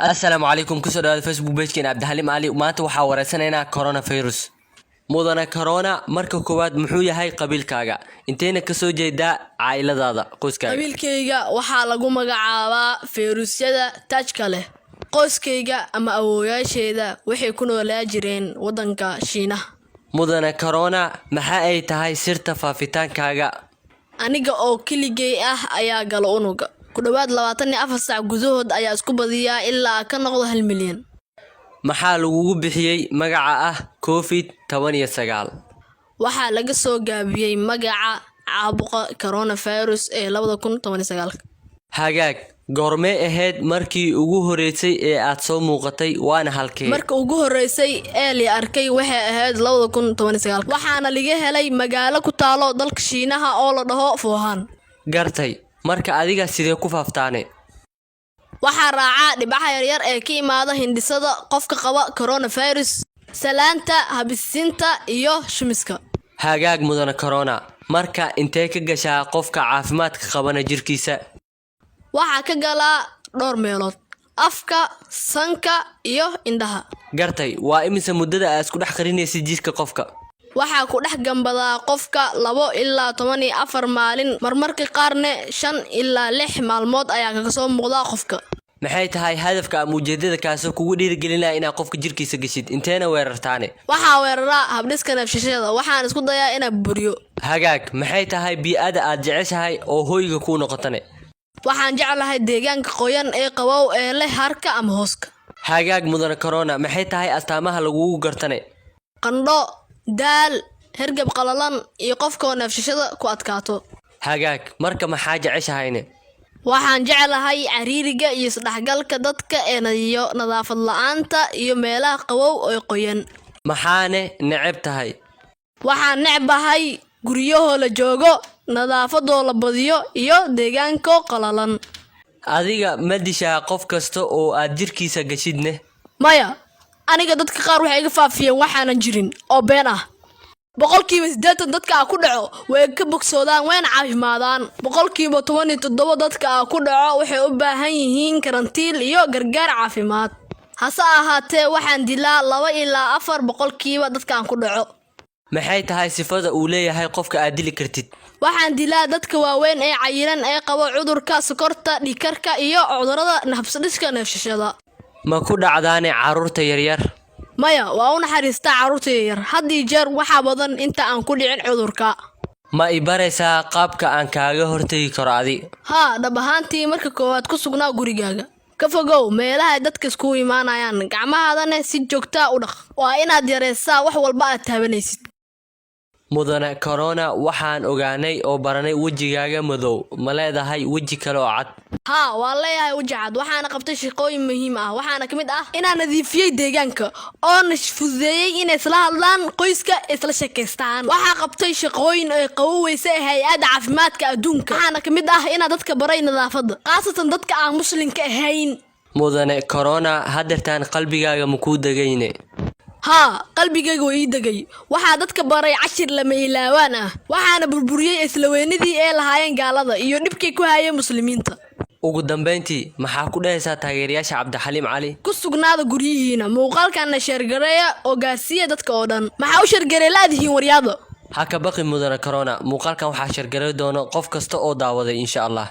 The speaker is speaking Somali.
السلام عليكم كسر الفيسبوك بيج كان عبد الحليم علي ومانت waxaa wareysanaynaa corona virus mudana corona marka koowaad muxuu yahay qabiilkaaga inteena ka soo jeedaa cayladaada qoyskaaga qabiilkayga waxaa lagu magacaabaa virusyada tajka leh qoyskayga ama awooyaasheeda waxay ku noolaa jireen wadanka Shiinaha mudana corona maxaa ay tahay sirta faafitaankaaga aniga oo kiligay ah ayaa galo unuga ku dhawaad 24 saac gudahood ayaa isku badiyaa ilaa ka noqdo 1 milyan maxaa lagu bixiyay magaca ah COVID-19 waxaa laga soo gaabiyay magaca caabuqa coronavirus ee 2019 hagaag goormee ahayd markii ugu horeysay ee aad soo muuqatay waana halkee marka ugu horeysay ee la arkay waxay ahayd 2019 waxaana laga helay magaalo ku taalo dalka Shiinaha oo la dhaho Wuhan gartay marka adiga sidee ku faaftaane waxaa raaca dhibaha yaryar ee ka imaada hindisada qofka qaba coronavirus salaanta habisinta iyo shumiska hagaag mudana corona marka intee ka gashaa qofka caafimaadka qabana jirkiisa waxaa ka galaa dhowr meelood afka sanka iyo indhaha gartay waa imisa muddada aad isku dhex qarinaysid jirka qofka waxaa ku dhex gambadaa qofka 2 ilaa 14 maalin marmarka qaarne 5 ilaa 6 maalmood ayaa kaga soo muuqda qofka maxay tahay hadafka ama ujeedada kaasoo kugu dhiirigelinaya inaad qofka jirkiisa gashid inteena weerartaane waxaa weeraraa habdhiska neefsashada waxaan isku dayaa inaan buriyo hagaag maxay tahay bii'ada aad jeceshahay oo hoyga ku noqotane waxaan jeclahay deegaanka qoyan ee qabow ee leh harka ama hooska hagaag mudana corona maxay tahay astaamaha lagu gartane qandho daal hergab qalalan iyo qofka neefsashada ku adkaato hagaag marka maxaa jeceshahayne waxaan jeclahay cariiriga iyo isdhaxgalka dadka ee nadaafad la'aanta iyo meelaha qabow oo qoyan maxaane neceb tahay waxaan necbahay guriyahoo la joogo nadaafadoo la badiyo iyo deegaanka qalalan adiga ma dishaa qof kasta oo aad jirkiisa gashidne maya aniga dadka qaar waxay iga faafiyeen waxaanan jirin oo been ah 80% dadka ku dhaco way ka bogsoodaan wayna caafimaadaan 17% dadka ku dhaco waxay u baahan yihiin karantiil iyo gargaar caafimaad hase ahaatee waxaan dilaa 2 ilaa 4% dadka ku dhaco maxay tahay sifada uu leeyahay qofka aad dili kartid waxaan dilaa dadka waaweyn ee cayiran ee qaba cudurka sokorta dhikarka iyo cudurrada nafsadhiska neefsashada ma ku dhacdaane caruurta yaryar maya waa una xariista caruurta yaryar haddii jeer waxa badan inta aan ku dhicin cudurka ma i baraysaa qaabka aan kaaga hortagi karo adi ha dhab ahaantii marka koowaad ku sugnaa gurigaaga ka fogow meelaha dadka isku imaanayaan gacmahaadana si joogto ah u dhaq waa inaad yareysaa wax walba aad taabanaysid mudana corona waxaan ogaanay oo baranay wajigaaga madow ma leedahay waji kale oo cad ha waa leeyahay waji cad waxaana qabtay shaqooyin muhiim ah waxaana kamid ah inaan nadiifiyay deegaanka oo fududeeyay inay isla hadlaan qoyska isla sheekaystaan waxaa qabtay shaqooyin ay qawoweysa hay'adda caafimaadka adduunka waxaana kamid ah inaan dadka baray nadaafadda qaasatan dadka aan muslimka ahayn mudane corona hadartaan qalbigaaga ma ku dagayne ha qalbigayga way dagay waxa dadka baray cashir lama ilaawaan ah waxaana burburiyay isla weynidii ee lahaayeen gaalada iyo dhibkii ku hayay muslimiinta ugu dambeyntii maxaa ku dhahaysaa taageerayaasha Cabdi Xaliim Cali ku sugnaada guriyihiina muuqaalkan sheergareeya oo gaarsiiya dadka oo dhan maxaa u sheergareey laadihiin waryaado ha ka baqi mudana corona muuqaalkan waxaa sheergareey doono qof kasta oo daawaday insha Allah